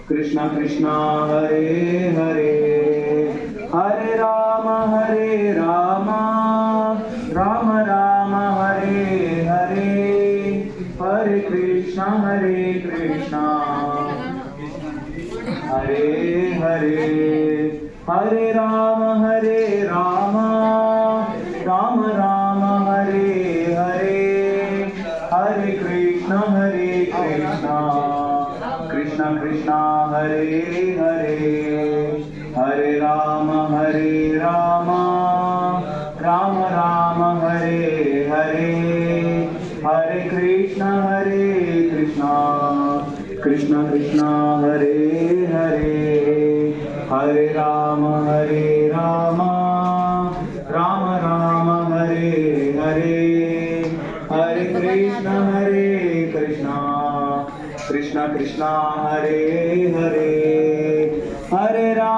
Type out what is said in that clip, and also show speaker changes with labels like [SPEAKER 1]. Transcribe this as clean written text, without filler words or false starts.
[SPEAKER 1] Krishna Krishna Hare Hare, Hare Ram Ram Ram Hare Hare, Hare Krishna Hare Hare, Hare Ram Ram Ram Hare Hare, Hare Krishna Krishna Krishna Hare Hare, Hare Ram Ram Ram Hare Hare, Hare Krishna Krishna Krishna Hare Hare, Hare Ram Ram Ram Hare Hare, Hare Krishna Krishna Krishna Hare Hare,